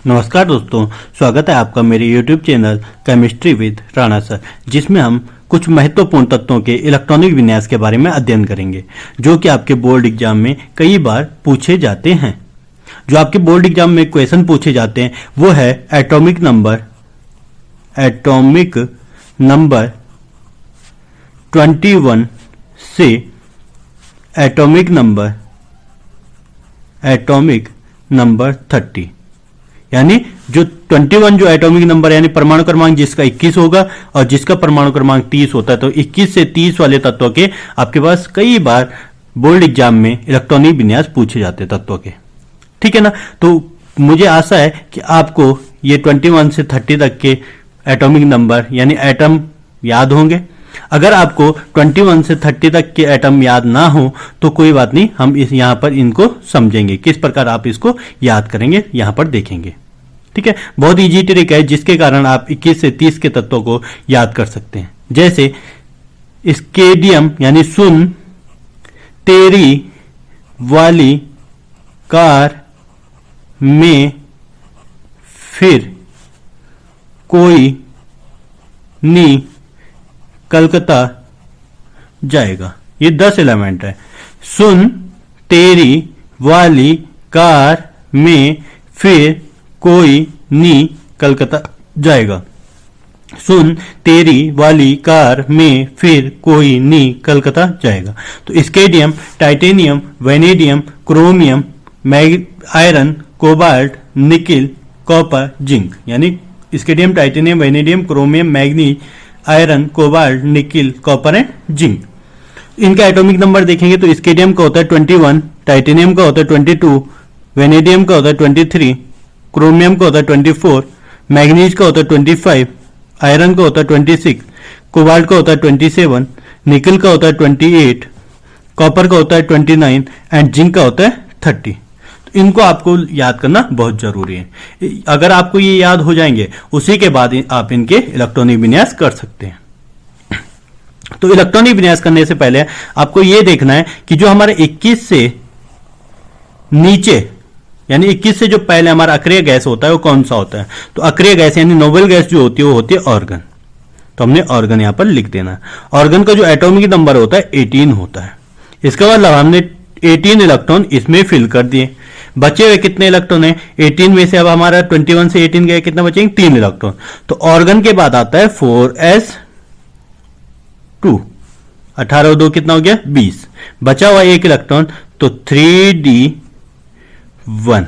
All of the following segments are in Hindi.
नमस्कार दोस्तों, स्वागत है आपका मेरे YouTube channel chemistry with Rana sir, जिसमें हम कुछ महत्वपूर्ण तत्वों के इलेक्ट्रॉनिक विन्यास के बारे में अध्ययन करेंगे जो कि आपके बोर्ड एग्जाम में कई बार पूछे जाते हैं। जो आपके बोर्ड एग्जाम में क्वेश्चन पूछे जाते हैं वो है एटॉमिक नंबर 21 से एटॉमिक नंबर 30, यानी जो 21 जो एटॉमिक नंबर यानी परमाणु क्रमांक जिसका 21 होगा और जिसका परमाणु क्रमांक 30 होता है, तो 21 से 30 वाले तत्वों के आपके पास कई बार बोर्ड एग्जाम में इलेक्ट्रॉनिक विन्यास पूछे जाते हैं तत्वों के। ठीक है ना। तो मुझे आशा है कि आपको ये 21 से 30 तक के एटॉमिक नंबर यानी एटम याद होंगे। अगर आपको 21 से 30 तक के एटम याद ना हो तो कोई बात नहीं, हम इस यहां पर इनको समझेंगे, किस प्रकार आप इसको याद करेंगे यहां पर देखेंगे। ठीक है, बहुत इजी ट्रिक है जिसके कारण आप 21 से 30 के तत्वों को याद कर सकते हैं। जैसे स्केडियम यानी सुन तेरी वाली कार में फिर कोई नी कलकत्ता जाएगा। ये 10 एलिमेंट है। सुन तेरी वाली कार में फिर कोई नी कलकत्ता जाएगा। सुन तेरी वाली कार में फिर कोई नी कलकत्ता जाएगा। तो scandium, titanium, vanadium, chromium, iron, cobalt, nickel, copper, zinc, यानी scandium, titanium, vanadium, chromium, manganese, iron, cobalt, nickel, copper and zinc. इनका एटॉमिक नंबर देखेंगे तो स्केडियम का होता है 21, टाइटेनियम का होता है 22, वेनेडियम का होता है 23, क्रोमियम का होता है 24, मैग्नीज का होता है 25, आयरन का होता है 26, कोबाल्ट का होता है 27, निकिल का होता है 28, कॉपर का होता है 29 एंड जिंक का होता है 30। तो इनको आपको याद करना बहुत जरूरी है। अगर आपको ये याद हो जाएंगे उसी के बाद आप इनके इलेक्ट्रॉनिक विन्यास कर सकते हैं। तो इलेक्ट्रॉनिक विन्यास करने से पहले आपको ये देखना है कि जो हमारे 21 से नीचे यानी 21 से जो पहले हमारा अक्रिय गैस होता है वो कौन सा होता है। तो अक्रिय गैस यानी नोबेल गैस जो होती है वो होती है ऑर्गन। तो हमने ऑर्गन यहां पर लिख देना है। ऑर्गन का जो एटॉमिक नंबर होता है 18 होता है। इसका मतलब हमने 18 इलेक्ट्रॉन इसमें फिल कर दिए। बचे हुए कितने इलेक्ट्रॉन है 18 में से? अब हमारा 21 से 18 गए, कितना बचेंगे? 3 इलेक्ट्रॉन। तो ऑर्गन के बाद आता है 4s2, 18 और 2 कितना हो गया? 20। बचा हुआ एक इलेक्ट्रॉन तो 3d1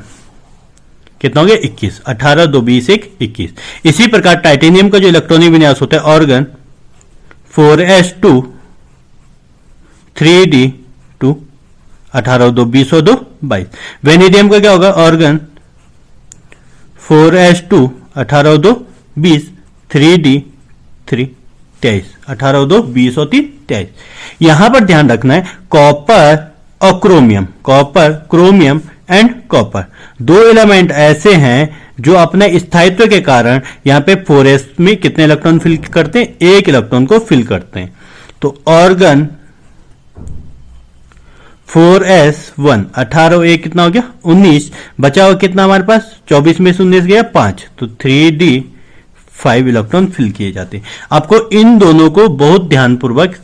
कितना हो गया? 21। 18 2 20 1 21। इसी प्रकार टाइटेनियम का जो इलेक्ट्रॉनिक विन्यास होता है ऑर्गन 4s2 3d2, 18 2 20 और 2 22। वेनेडियम का क्या होगा? ऑर्गन 4s2 18 2 20 3d3 23, 18 2 20 और 3 23। यहां पर ध्यान रखना है कॉपर और क्रोमियम एंड कॉपर दो एलिमेंट ऐसे हैं जो अपने स्थायित्व के कारण यहां पे 4s में कितने इलेक्ट्रॉन फिल करते हैं? एक इलेक्ट्रॉन को फिल करते हैं। तो ऑर्गन 4s1 18 और 1 कितना हो गया? 19। बचा हुआ कितना हमारे पास? 24 में से 19 गया 5, तो 3d5 इलेक्ट्रॉन फिल किए जाते हैं। आपको इन दोनों को बहुत ध्यानपूर्वक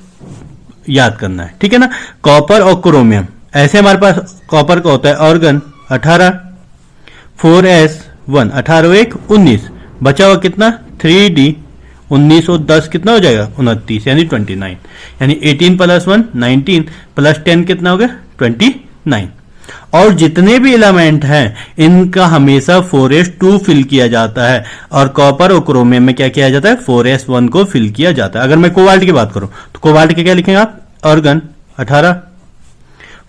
याद करना है। ठीक है ना। कॉपर और क्रोमियम ऐसे हमारे पास कॉपर का होता है ऑर्गन 18, 4s1 18 और 1 19। बचा हुआ कितना? 3d 19 और 10 कितना हो जाएगा? 29 यानी 29, यानी 18 + 1 19 + 10 कितना हो गया? 29। और जितने भी एलिमेंट हैं इनका हमेशा 4s2 फिल किया जाता है और कॉपर और क्रोमियम में क्या किया जाता है? 4s1 को फिल किया जाता है। अगर मैं कोबाल्ट की बात करूं तो कोबाल्ट के क्या लिखेंगे आप? Organ 18,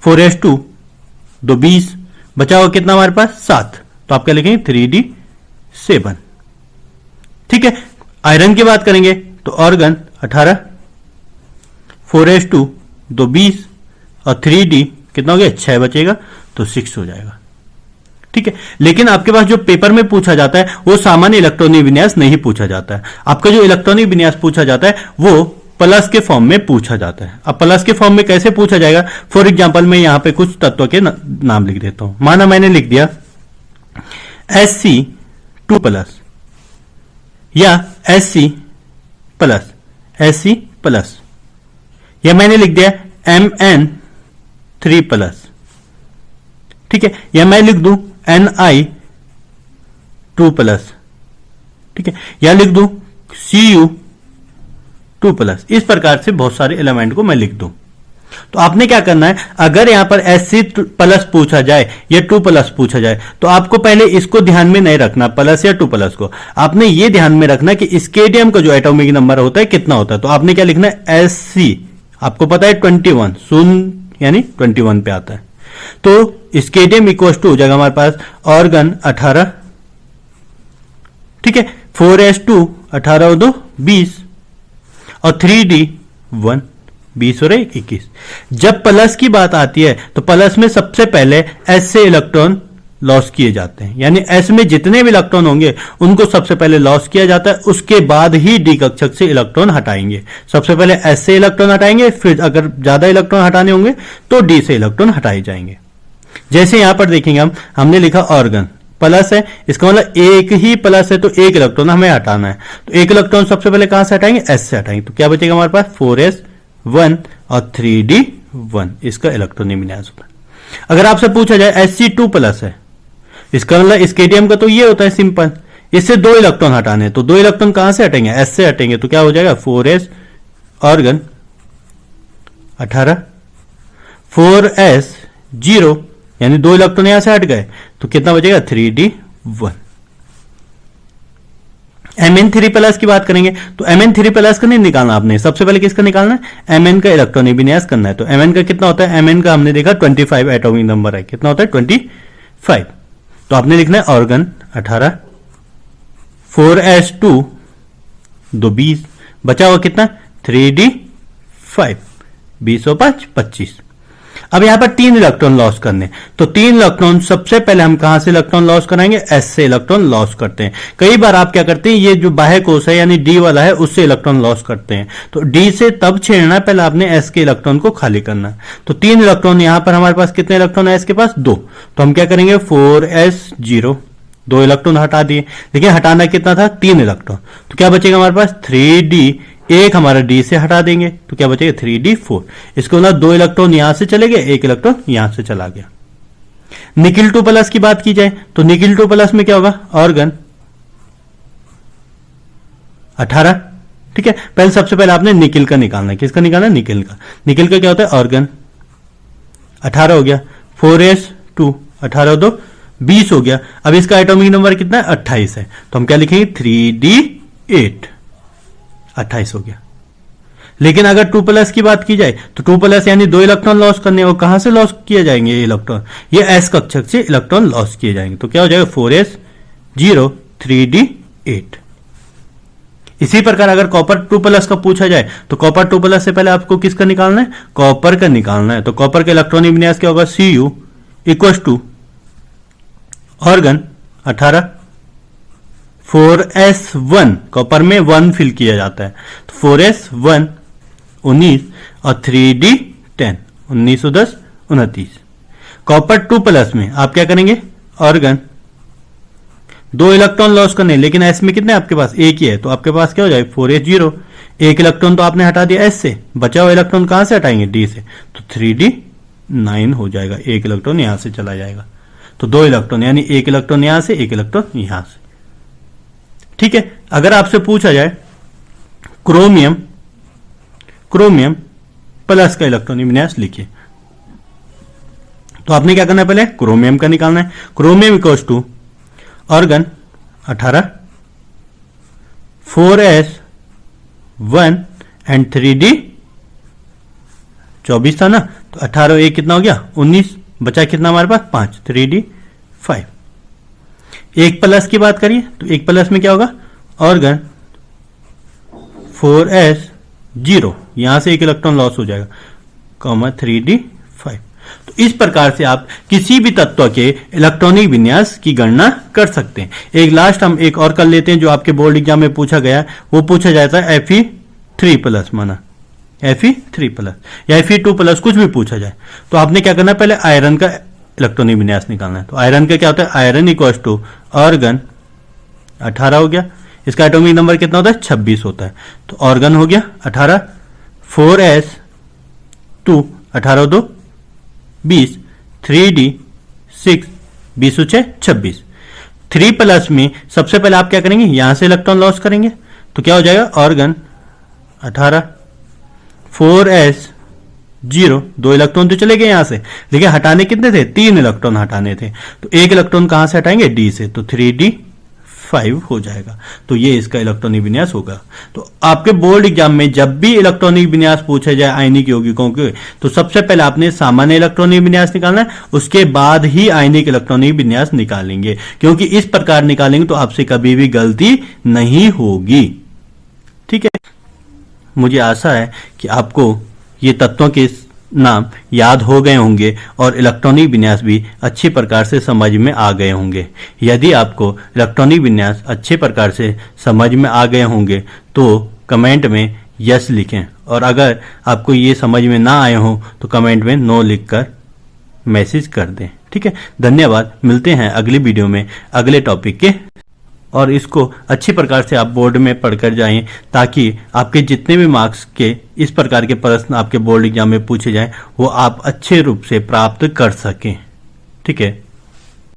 4s2 2 20। बचा हुआ कितना हमारे पास? 7, तो आप क्या लिखेंगे? 3d7। ठीक है। आयरन की बात करेंगे तो ऑर्गन 18, 4s2 2 20 और 3d कितना हो गया? 6 बचेगा तो 6 हो जाएगा। ठीक है। लेकिन आपके पास जो पेपर में पूछा जाता है वो सामान्य इलेक्ट्रॉनिक विन्यास नहीं पूछा जाता है। आपका जो इलेक्ट्रॉनिक विन्यास पूछा जाता है वो प्लस के फॉर्म में पूछा जाता है। अब प्लस के फॉर्म में कैसे पूछा जाएगा? फॉर एग्जांपल मैं यहां पे कुछ तत्वों के नाम लिख देता हूं। माना मैंने लिख दिया 2 प्लस या Sc प्लस Sc प्लस, या मैंने लिख दिया Mn 3 प्लस, ठीक है, या मैं लिख दूं Ni 2 प्लस, ठीक है, या लिख दूं Cu 2 प्लस। इस प्रकार से बहुत सारे एलिमेंट को मैं लिख दूं। तो आपने क्या करना है, अगर यहां पर Sc प्लस पूछा जाए या 2 प्लस पूछा जाए तो आपको पहले इसको ध्यान में नहीं रखना, प्लस या 2 प्लस को। आपने ये ध्यान में रखना कि स्केडियम का जो एटॉमिक नंबर होता है कितना होता है। तो आपने क्या लिखना है, Sc आपको पता है 21, शून्य यानी 21 पे आता है। तो स्केडियम इक्वल टू हो जाएगा हमारे पास ऑर्गन 18, ठीक है, 4s2 18 और 2 20 और 3d 1 20 और 1 21। जब प्लस की बात आती है तो प्लस में सबसे पहले S से इलेक्ट्रॉन लॉस किए जाते हैं, यानी S में जितने भी इलेक्ट्रॉन होंगे उनको सबसे पहले लॉस किया जाता है, उसके बाद ही D कक्षक से इलेक्ट्रॉन हटाएंगे। सबसे पहले S से इलेक्ट्रॉन हटाएंगे, फिर अगर ज्यादा इलेक्ट्रॉन हटाने होंगे तो D से इलेक्ट्रॉन हटाए जाएंगे। जैसे यहां पर देखेंगे हमने लिखा ऑर्गन प्लस है, इसका मतलब एक ही प्लस है तो एक इलेक्ट्रॉन हमें हटाना है। तो एक इलेक्ट्रॉन सबसे पहले कहां से हटाएंगे, S से हटाएंगे। तो क्या बचेगा हमारे पास 4s1 और 3d1, इसका इलेक्ट्रॉनिक विन्यास होता है। अगर आपसे पूछा जाए Sc2 प्लस है, इसका मतलब स्केडियम का तो ये होता है सिंपल, इससे 2 इलेक्ट्रॉन हटाने, तो 2 इलेक्ट्रॉन कहां से हटेंगे, S से हटेंगे। तो क्या हो जाएगा 4s ऑर्गन 18 4s 0, यानी 2 इलेक्ट्रॉन यहां से हट गए, तो कितना बचेगा 3d1। Mn3 प्लस की बात करेंगे तो Mn3 प्लस का नहीं निकालना आपने, सबसे पहले किसका निकालना है, Mn का इलेक्ट्रॉनिक विन्यास करना है। तो Mn का कितना होता है, Mn का हमने देखा 25 एटॉमिक नंबर है, कितना होता है 25। तो आपने लिखना है ऑर्गन 18 4s2 2 20, बचा हुआ कितना 3d5 20 और 5 25। अब यहां पर 3 इलेक्ट्रॉन लॉस करने, तो 3 इलेक्ट्रॉन सबसे पहले हम कहां से इलेक्ट्रॉन लॉस कराएंगे, S से इलेक्ट्रॉन लॉस करते हैं। कई बार आप क्या करते हैं, ये जो बाह्य कोश है यानी D वाला है उससे इलेक्ट्रॉन लॉस करते हैं। तो D से तब छेड़ना है, पहले आपने S के इलेक्ट्रॉन को खाली करना है। तो 3 इलेक्ट्रॉन यहां पर हमारे पास कितने इलेक्ट्रॉन है, S के पास 2, तो हम क्या करेंगे 4s0 2 इलेक्ट्रॉन हटा दिए, लेकिन हटाना कितना था 3 इलेक्ट्रॉन। तो क्या बचेगा हमारे पास 3d, एक हमारा D से हटा देंगे तो क्या बचेगा 3d4। इसको मतलब 2 इलेक्ट्रॉन यहां से चले गए, 1 इलेक्ट्रॉन यहां से चला गया। निकिल 2 प्लस की बात की जाए तो निकिल 2 प्लस में क्या होगा, ऑर्गन 18, ठीक है। पहले सबसे पहले आपने निकिल का निकालना है, किसका निकालना है, निकिल का। निकिल का क्या होता है, ऑर्गन 18 हो गया, 4s2 18 2 20 हो गया। अब इसका एटॉमिक नंबर कितना है 28 है, तो हम क्या लिखेंगे 3d8 28 हो गया। लेकिन अगर 2 प्लस की बात की जाए तो 2 प्लस यानी 2 इलेक्ट्रॉन लॉस करने, और कहां से लॉस किए जाएंगे ये इलेक्ट्रॉन, ये S कक्षक से इलेक्ट्रॉन लॉस किए जाएंगे। तो क्या हो जाएगा 4s0 3d8। इसी प्रकार अगर कॉपर 2 प्लस का पूछा जाए तो कॉपर 2 प्लस से पहले आपको किसका निकालना है, कॉपर का निकालना है। तो कॉपर का इलेक्ट्रॉनिक विन्यास क्या होगा, Cu equal to argon 18 4s1, copper में 1 फिल किया जाता है, तो 4s1 19 और 3d10 19 और 10 29। कॉपर 2 प्लस में आप क्या करेंगे, ऑर्गन 2 इलेक्ट्रॉन लॉस करने, लेकिन S में कितने आपके पास एक ही है, तो आपके पास क्या हो जाएगा 4s0, एक इलेक्ट्रॉन तो आपने हटा दिया S से, बचा हुआ इलेक्ट्रॉन कहां से हटाएंगे, D से, तो 3d9 हो जाएगा, एक इलेक्ट्रॉन यहां से चला जाएगा। तो 2 इलेक्ट्रॉन यानी एक इलेक्ट्रॉन यहां से, एक इलेक्ट्रॉन यहां से, ठीक है। अगर आपसे पूछा जाए क्रोमियम प्लस का इलेक्ट्रॉनिक विन्यास लिखिए, तो आपने क्या करना है, पहले क्रोमियम का निकालना है। Chromium equals to argon 18 4s1 and 3d 24 था ना, तो 18 एक कितना हो गया 19, बचा कितना हमारे पास 5 3d5। एक प्लस की बात करिए तो एक प्लस में क्या होगा, ऑर्गन 4s0, यहां से एक इलेक्ट्रॉन लॉस हो जाएगा, कॉमा 3d5। तो इस प्रकार से आप किसी भी तत्व के इलेक्ट्रॉनिक विन्यास की गणना कर सकते हैं। एक लास्ट हम एक और कर लेते हैं जो आपके बोर्ड एग्जाम में पूछा गया, वो पूछा जाता है Fe3 प्लस, माना Fe3 प्लस या Fe2 प्लस कुछ भी पूछा जाए, तो आपने क्या करना है, पहले आयरन का इलेक्ट्रॉनिक विन्यास निकालना है। तो आयरन का क्या होता है, आयरन इक्वल्स टू ऑर्गन 18 हो गया। इसका एटॉमिक नंबर कितना होता है? 26 होता है। तो ऑर्गन हो गया 18, 4s2 18 2 20, 3d 6 20 6 26। 3 प्लस में सबसे पहले आप क्या करेंगे, यहां से इलेक्ट्रॉन लॉस करेंगे, तो क्या हो जाएगा ऑर्गन 18, 4s 0 2 इलेक्ट्रॉन तो चले गए यहां से, लेकिन हटाने कितने थे? 3 इलेक्ट्रॉन हटाने थे, तो एक इलेक्ट्रॉन कहां से हटाएंगे? डी से, तो 3d 5 हो जाएगा। तो ये इसका इलेक्ट्रॉनिक विन्यास होगा। तो आपके बोर्ड एग्जाम में जब भी इलेक्ट्रॉनिक विन्यास पूछा जाए आयनिक यौगिकों के, तो सबसे पहले आपने सामान्य इलेक्ट्रॉनिक विन्यास निकालना है, उसके बाद ही आयनिक इलेक्ट्रॉनिक विन्यास निकालेंगे, क्योंकि इस प्रकार निकालेंगे तो आपसे कभी भी गलती नहीं होगी। ठीक है, मुझे आशा है कि आपको ये तत्वों के नाम याद हो गए होंगे और इलेक्ट्रॉनिक विन्यास भी अच्छी प्रकार से समझ में आ गए होंगे। यदि आपको इलेक्ट्रॉनिक विन्यास अच्छे प्रकार से समझ में आ गए होंगे तो कमेंट में यस लिखें, और अगर आपको ये समझ में ना आए हो तो कमेंट में नो लिखकर मैसेज कर दें। ठीक है, धन्यवाद। मिलते हैं अगली वीडियो में अगले टॉपिक के, और इसको अच्छी प्रकार से आप बोर्ड में पढ़कर जाएं, ताकि आपके जितने भी मार्क्स के इस प्रकार के प्रश्न आपके बोर्ड एग्जाम में पूछे जाएं वो आप अच्छे रूप से प्राप्त कर सकें। ठीक है।